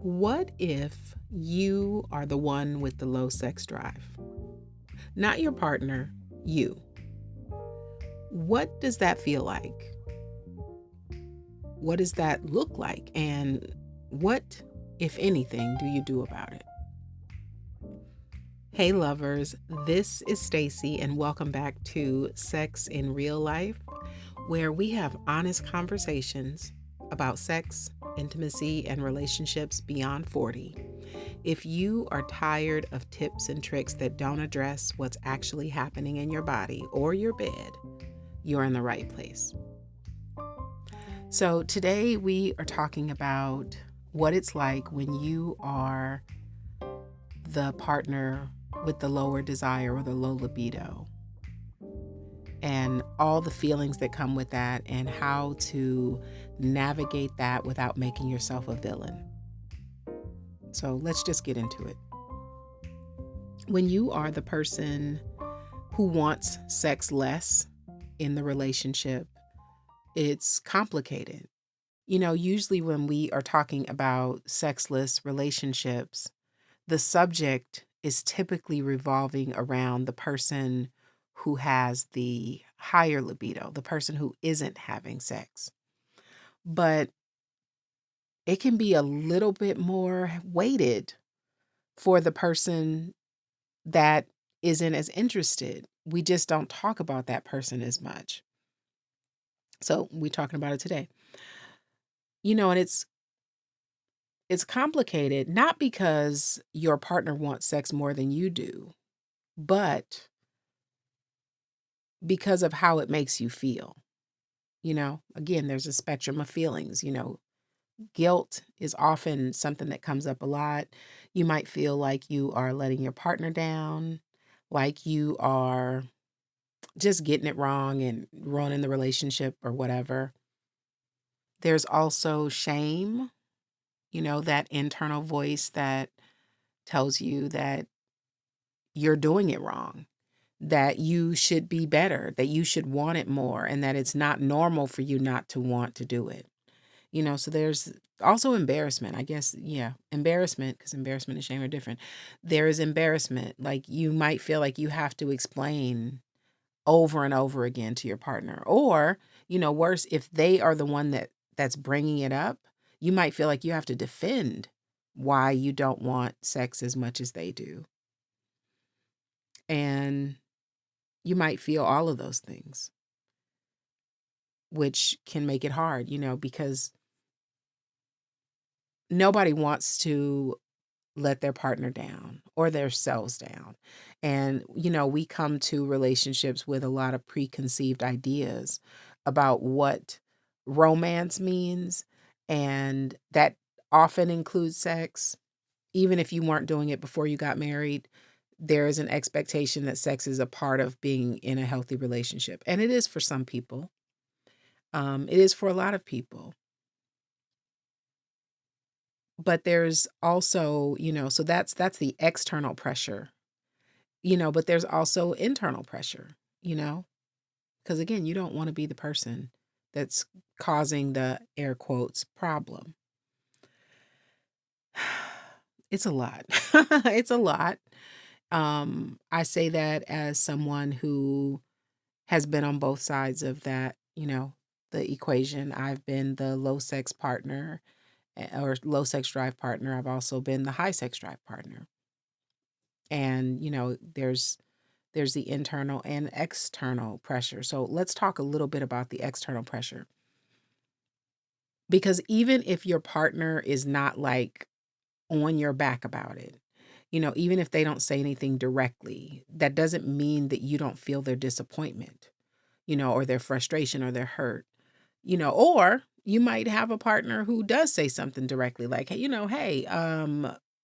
What if you are the one with the low sex drive? Not your partner, you. What does that feel like? What does that look like? And what, if anything, do you do about it? Hey, lovers, this is Stacey, and welcome back to Sex in Real Life, where we have honest conversations about sex, intimacy, and relationships beyond 40. If you are tired of tips and tricks that don't address what's actually happening in your body or your bed, you're in the right place. So, today we are talking about what it's like when you are the partner with the lower desire or the low libido, and all the feelings that come with that, and how to navigate that without making yourself a villain. So, let's just get into it. When you are the person who wants sex less in the relationship, it's complicated. Usually when we are talking about sexless relationships, the subject is typically revolving around the person who has the higher libido, the person who isn't having sex. But it can be a little bit more weighted for the person that isn't as interested. We just don't talk about that person as much. So we're talking about it today. And it's complicated, not because your partner wants sex more than you do, but because of how it makes you feel. Again, there's a spectrum of feelings. Guilt is often something that comes up a lot. You might feel like you are letting your partner down, like you are just getting it wrong and ruining the relationship or whatever. There's also shame, that internal voice that tells you that you're doing it wrong, that you should be better, that you should want it more, and that it's not normal for you not to want to do it. So there's also embarrassment, I guess. Yeah, embarrassment, because embarrassment and shame are different. There is embarrassment. Like, you might feel like you have to explain over and over again to your partner. Or, worse, if they are the one that's bringing it up, you might feel like you have to defend why you don't want sex as much as they do. And you might feel all of those things, which can make it hard, because nobody wants to let their partner down or themselves down. And, we come to relationships with a lot of preconceived ideas about what romance means. And that often includes sex. Even if you weren't doing it before you got married, there is an expectation that sex is a part of being in a healthy relationship. And it is for some people. It is for a lot of people. But there's also, so that's the external pressure, but there's also internal pressure, because again, you don't want to be the person that's causing the air quotes problem. It's a lot. It's a lot. I say that as someone who has been on both sides of that, the equation. I've been the low sex partner or low sex drive partner. I've also been the high sex drive partner. And, there's the internal and external pressure. So let's talk a little bit about the external pressure. Because even if your partner is not like on your back about it, even if they don't say anything directly, that doesn't mean that you don't feel their disappointment, or their frustration or their hurt, or you might have a partner who does say something directly like, hey,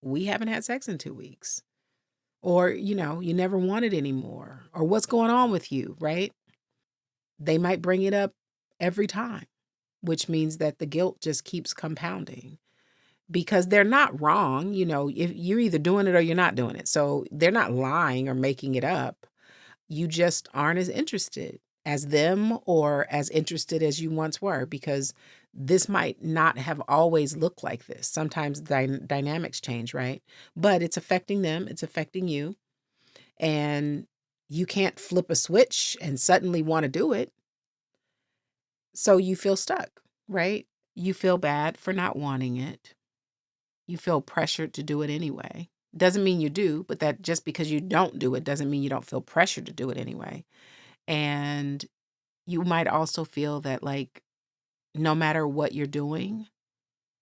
we haven't had sex in 2 weeks. Or, you never want it anymore. Or what's going on with you, right? They might bring it up every time, which means that the guilt just keeps compounding because they're not wrong. If you're either doing it or you're not doing it. So they're not lying or making it up. You just aren't as interested. as them or as interested as you once were, because this might not have always looked like this. Sometimes dynamics change, right? But it's affecting them, it's affecting you, and you can't flip a switch and suddenly want to do it. So you feel stuck, right? You feel bad for not wanting it. You feel pressured to do it anyway. Doesn't mean you do, but that just because you don't do it doesn't mean you don't feel pressured to do it anyway. And you might also feel that, like, no matter what you're doing,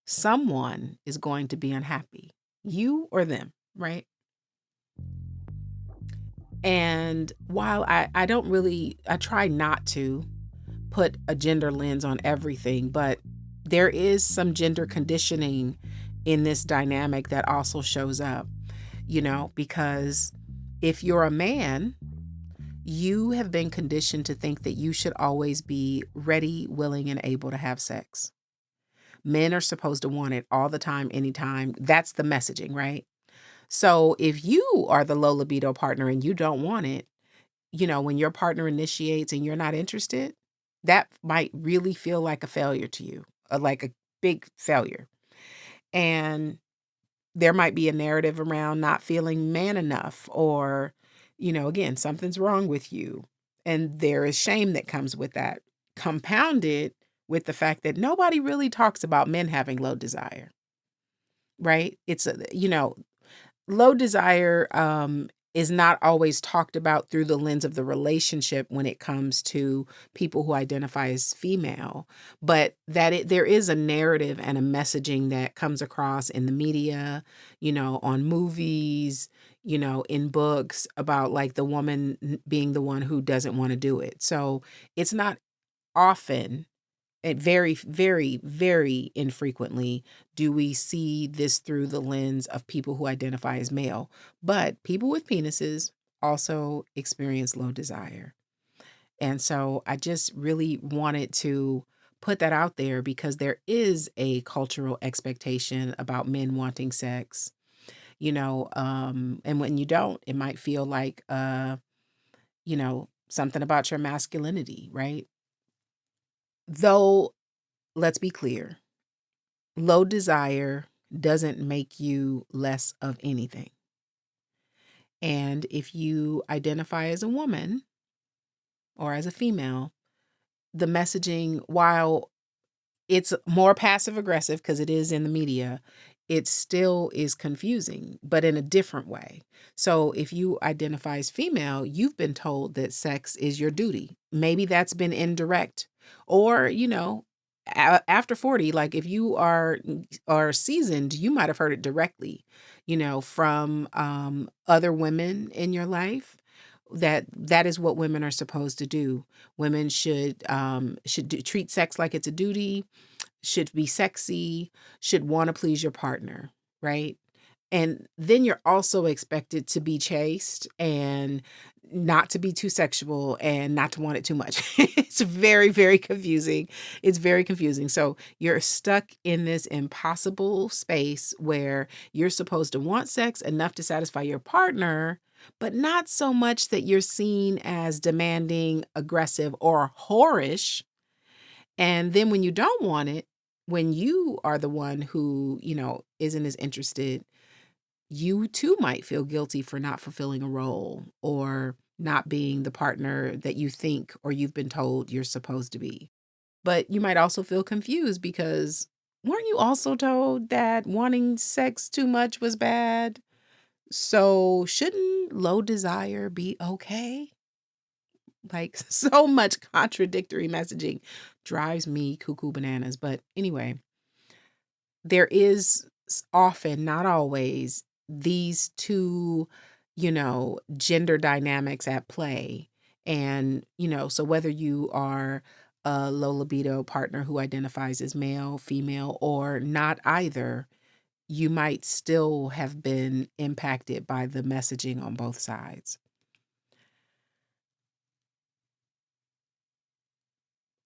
someone is going to be unhappy, you or them, right? And while I don't really, I try not to put a gender lens on everything, but there is some gender conditioning in this dynamic that also shows up, because if you're a man, you have been conditioned to think that you should always be ready, willing, and able to have sex. Men are supposed to want it all the time, anytime. That's the messaging, right? So if you are the low libido partner and you don't want it, when your partner initiates and you're not interested, that might really feel like a failure to you, like a big failure. And there might be a narrative around not feeling man enough, or, again, something's wrong with you. And there is shame that comes with that, compounded with the fact that nobody really talks about men having low desire, right? Low desire is not always talked about through the lens of the relationship when it comes to people who identify as female, but there is a narrative and a messaging that comes across in the media, on movies, in books about, like, the woman being the one who doesn't want to do it. So it's not often, it very, very, very infrequently do we see this through the lens of people who identify as male. But people with penises also experience low desire. And so I just really wanted to put that out there, because there is a cultural expectation about men wanting sex, and when you don't, it might feel like, something about your masculinity, right? Though, let's be clear. Low desire doesn't make you less of anything. And if you identify as a woman or as a female, the messaging, while it's more passive aggressive because it is in the media, it still is confusing, but in a different way. So if you identify as female, you've been told that sex is your duty. Maybe that's been indirect. Or, after 40, like, if you are seasoned, you might have heard it directly, from other women in your life, that is what women are supposed to do. Women should treat sex like it's a duty, should be sexy, should want to please your partner, right? And then you're also expected to be chaste and not to be too sexual and not to want it too much. It's very, very confusing. It's very confusing. So you're stuck in this impossible space where you're supposed to want sex enough to satisfy your partner, but not so much that you're seen as demanding, aggressive, or whorish. And then when you don't want it, when you are the one who, isn't as interested, you too might feel guilty for not fulfilling a role or not being the partner that you think or you've been told you're supposed to be. But you might also feel confused because weren't you also told that wanting sex too much was bad? So shouldn't low desire be okay? Like, so much contradictory messaging drives me cuckoo bananas. But anyway, there is often, not always, these two, gender dynamics at play. And, so whether you are a low libido partner who identifies as male, female, or not either, you might still have been impacted by the messaging on both sides.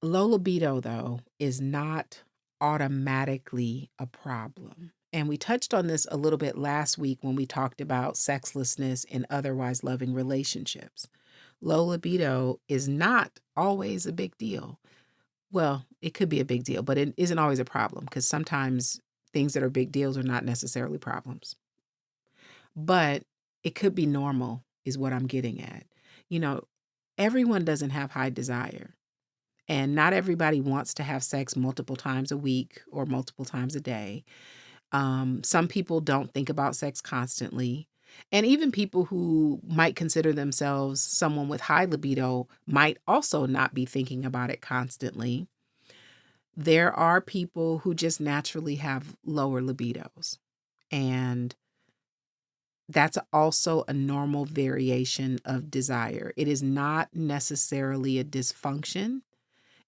Low libido, though, is not automatically a problem. And we touched on this a little bit last week when we talked about sexlessness in otherwise loving relationships. low libido is not always a big deal. Well, it could be a big deal, but it isn't always a problem because sometimes things that are big deals are not necessarily problems. But it could be normal, is what I'm getting at. You know, everyone doesn't have high desire, and not everybody wants to have sex multiple times a week or multiple times a day. Some people don't think about sex constantly. And even people who might consider themselves someone with high libido might also not be thinking about it constantly. There are people who just naturally have lower libidos. And that's also a normal variation of desire. It is not necessarily a dysfunction.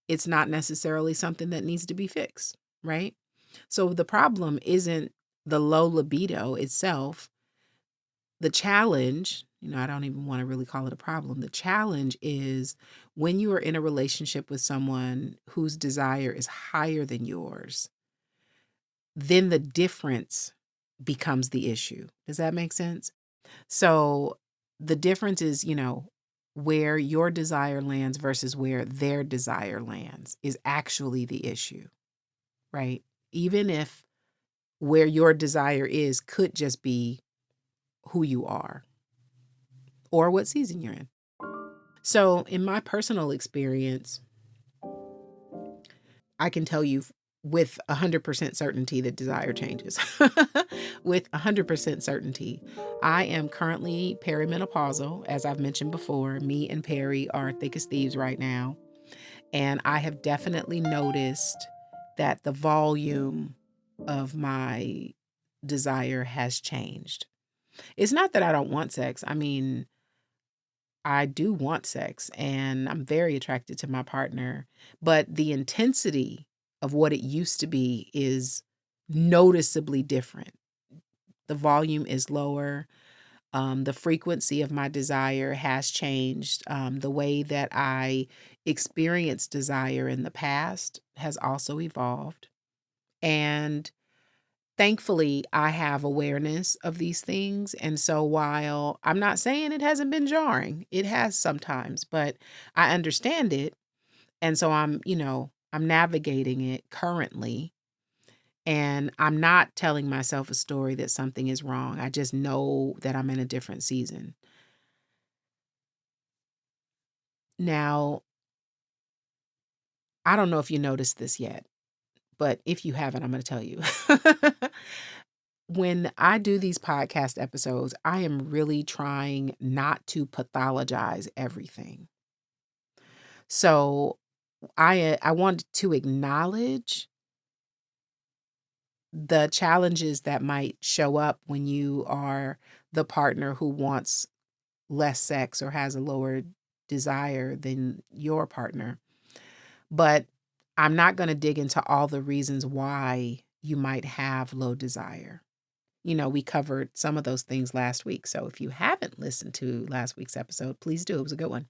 It's not necessarily something that needs to be fixed, right? So the problem isn't the low libido itself. The challenge, I don't even want to really call it a problem. The challenge is when you are in a relationship with someone whose desire is higher than yours, then the difference becomes the issue. Does that make sense? So the difference is, where your desire lands versus where their desire lands is actually the issue, right? Even if where your desire is could just be who you are or what season you're in. So, in my personal experience, I can tell you with 100% certainty that desire changes. With 100% certainty. I am currently perimenopausal. As I've mentioned before, me and Perry are thick as thieves right now. And I have definitely noticed that the volume of my desire has changed. It's not that I don't want sex. I mean, I do want sex and I'm very attracted to my partner, but the intensity of what it used to be is noticeably different. The volume is lower. The frequency of my desire has changed. The way that I experienced desire in the past has also evolved. And thankfully, I have awareness of these things. And so while I'm not saying it hasn't been jarring, it has sometimes, but I understand it. And so I'm navigating it currently. And I'm not telling myself a story that something is wrong. I just know that I'm in a different season. Now, I don't know if you noticed this yet, but if you haven't, I'm going to tell you. When I do these podcast episodes, I am really trying not to pathologize everything. So I want to acknowledge the challenges that might show up when you are the partner who wants less sex or has a lower desire than your partner. But I'm not going to dig into all the reasons why you might have low desire. We covered some of those things last week. So if you haven't listened to last week's episode, please do. It was a good one.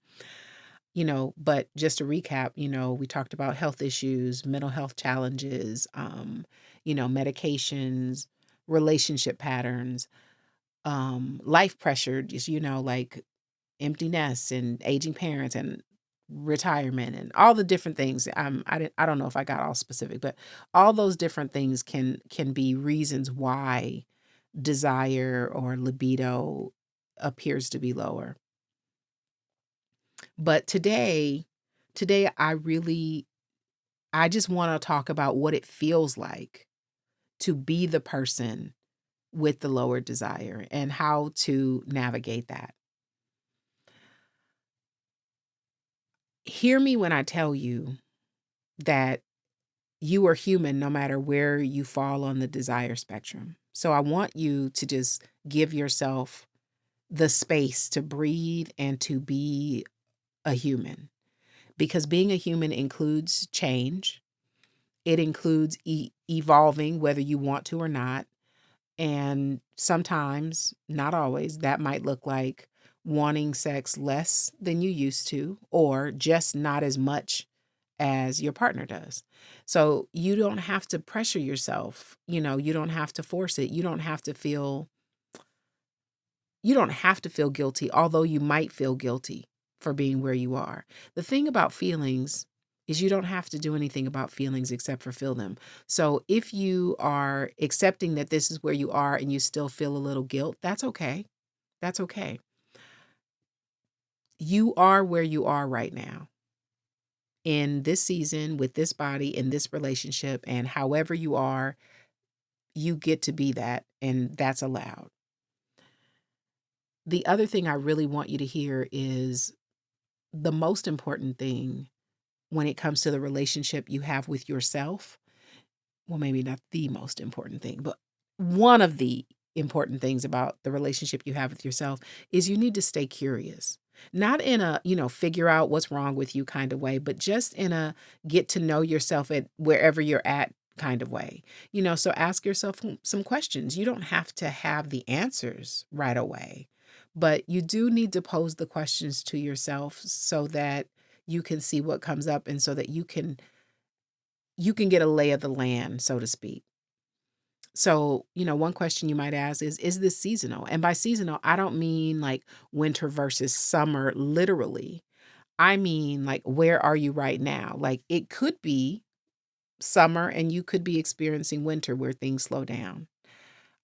But just to recap, we talked about health issues, mental health challenges, medications, relationship patterns, life pressure, just, like empty nests and aging parents and retirement and all the different things. I don't know if I got all specific, but all those different things can be reasons why desire or libido appears to be lower. But today I just want to talk about what it feels like to be the person with the lower desire and how to navigate that. Hear me when I tell you that you are human no matter where you fall on the desire spectrum. So I want you to just give yourself the space to breathe and to be a human, because being a human includes change. It includes evolving, whether you want to or not. And sometimes, not always, that might look like wanting sex less than you used to, or just not as much as your partner does. So you don't have to pressure yourself. You don't have to force it. You don't have to feel guilty, although you might feel guilty for being where you are. The thing about feelings is you don't have to do anything about feelings except for feel them. So if you are accepting that this is where you are and you still feel a little guilt, that's okay. That's okay. You are where you are right now in this season with this body in this relationship, and however you are, you get to be that, and that's allowed. The other thing I really want you to hear is the most important thing when it comes to the relationship you have with yourself. Well, maybe not the most important thing, but one of the important things about the relationship you have with yourself is you need to stay curious. Not in a, figure out what's wrong with you kind of way, but just in a get to know yourself at wherever you're at kind of way. So ask yourself some questions. You don't have to have the answers right away, but you do need to pose the questions to yourself so that you can see what comes up, and so that you can get a lay of the land, so to speak. So, one question you might ask is this seasonal? And by seasonal, I don't mean like winter versus summer, literally. I mean, like, where are you right now? Like, it could be summer and you could be experiencing winter where things slow down.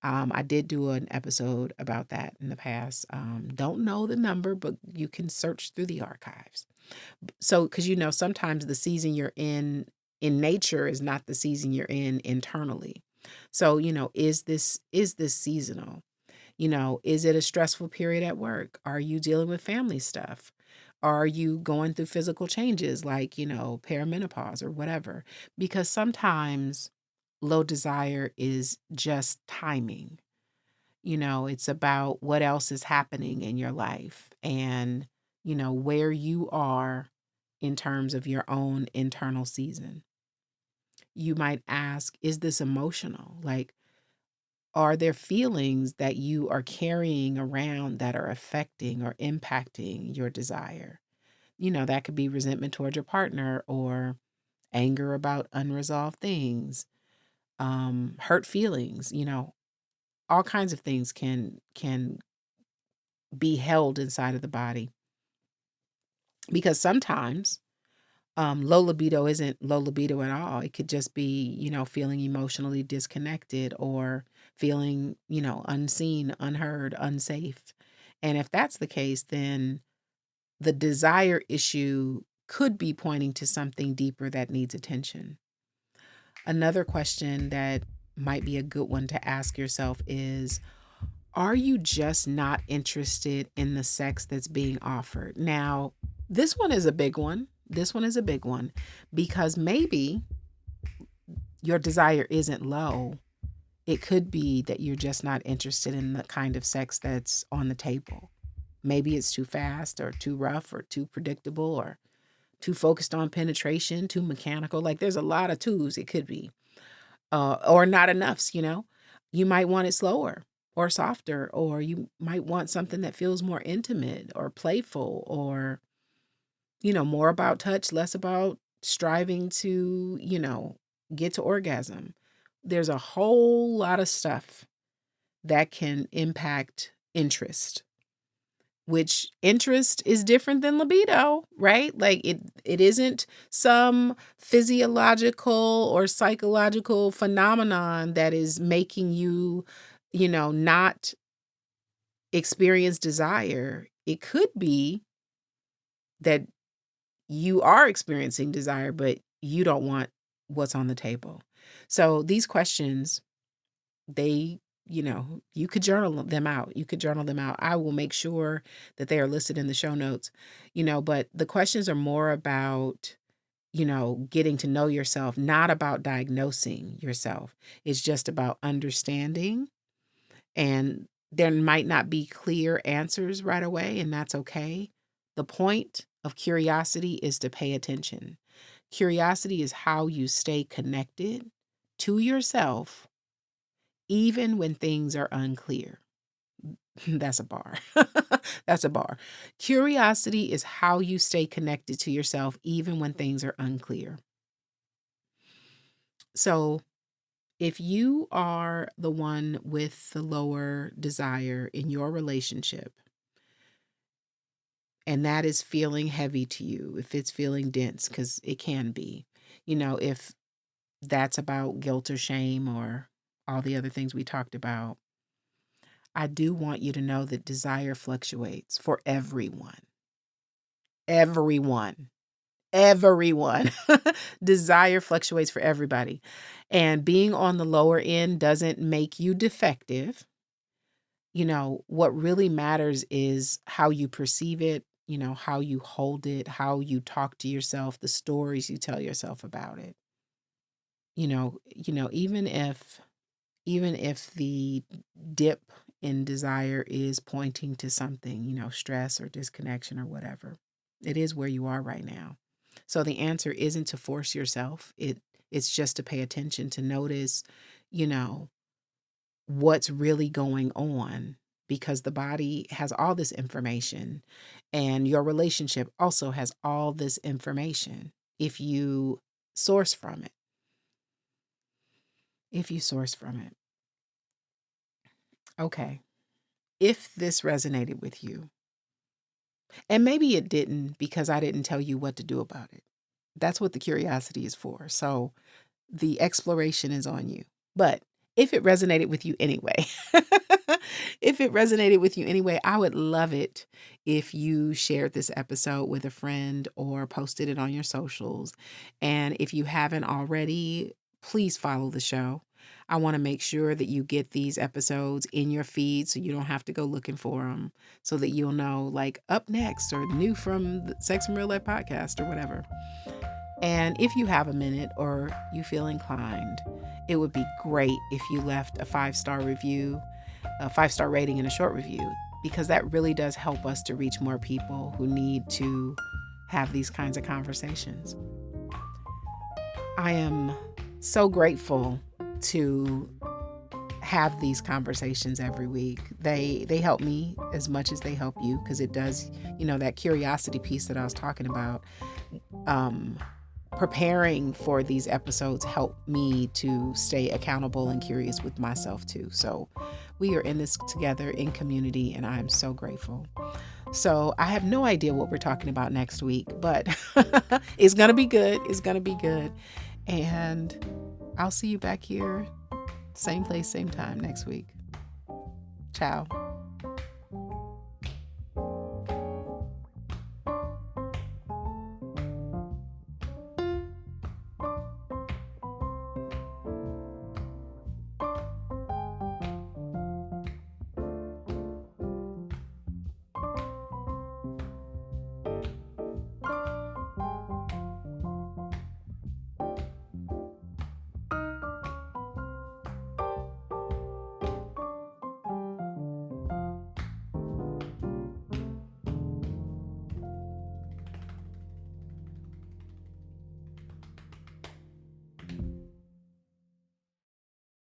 I did do an episode about that in the past. Don't know the number, but you can search through the archives. So, because sometimes the season you're in nature is not the season you're in internally. So, is this seasonal? Is it a stressful period at work? Are you dealing with family stuff? Are you going through physical changes like, perimenopause or whatever? Because sometimes low desire is just timing. It's about what else is happening in your life, and, where you are in terms of your own internal season. You might ask, is this emotional? Like, are there feelings that you are carrying around that are affecting or impacting your desire? That could be resentment toward your partner, or anger about unresolved things, hurt feelings, all kinds of things can be held inside of the body. Because sometimes low libido isn't low libido at all. It could just be, feeling emotionally disconnected, or feeling, unseen, unheard, unsafe. And if that's the case, then the desire issue could be pointing to something deeper that needs attention. Another question that might be a good one to ask yourself is, are you just not interested in the sex that's being offered? Now, this one is a big one. This one is a big one because maybe your desire isn't low. It could be that you're just not interested in the kind of sex that's on the table. Maybe it's too fast or too rough or too predictable or too focused on penetration, too mechanical. Like, there's a lot of twos it could be, or not enoughs, You might want it slower or softer, or you might want something that feels more intimate or playful, or, more about touch, less about striving to, get to orgasm. There's a whole lot of stuff that can impact interest, which interest is different than libido, right? Like, it isn't some physiological or psychological phenomenon that is making you, not experience desire. It could be that you are experiencing desire, but you don't want what's on the table. So these questions, they, you could journal them out. You could journal them out. I will make sure that they are listed in the show notes, but the questions are more about, getting to know yourself, not about diagnosing yourself. It's just about understanding. And there might not be clear answers right away, and that's okay. The point of curiosity is to pay attention. Curiosity is how you stay connected to yourself even when things are unclear. That's a bar. That's a bar. Curiosity is how you stay connected to yourself even when things are unclear. So, if you are the one with the lower desire in your relationship, and that is feeling heavy to you, if it's feeling dense, because it can be, if that's about guilt or shame or all the other things we talked about, I do want you to know that desire fluctuates for everyone. Everyone. Everyone. Desire fluctuates for everybody. And being on the lower end doesn't make you defective. What really matters is how you perceive it, how you hold it, how you talk to yourself, the stories you tell yourself about it. Even if the dip in desire is pointing to something, stress or disconnection or whatever, it is where you are right now. So the answer isn't to force yourself. It's just to pay attention, to notice, you know, what's really going on, because the body has all this information and your relationship also has all this information if you source from it. If you source from it. Okay. If this resonated with you, and maybe it didn't because I didn't tell you what to do about it. That's what the curiosity is for. So the exploration is on you. But if it resonated with you anyway, I would love it if you shared this episode with a friend or posted it on your socials. And if you haven't already, please follow the show. I want to make sure that you get these episodes in your feed so you don't have to go looking for them, so that you'll know, like, up next or new from the Sex and Real Life podcast or whatever. And if you have a minute or you feel inclined, it would be great if you left a 5-star review, a 5-star rating, and a short review, because that really does help us to reach more people who need to have these kinds of conversations. I am so grateful to have these conversations every week. They help me as much as they help you, because it does, that curiosity piece that I was talking about. Preparing for these episodes help me to stay accountable and curious with myself too. So we are in this together in community, and I'm so grateful. So I have no idea what we're talking about next week, but it's going to be good. It's going to be good. And I'll see you back here, same place, same time next week. Ciao.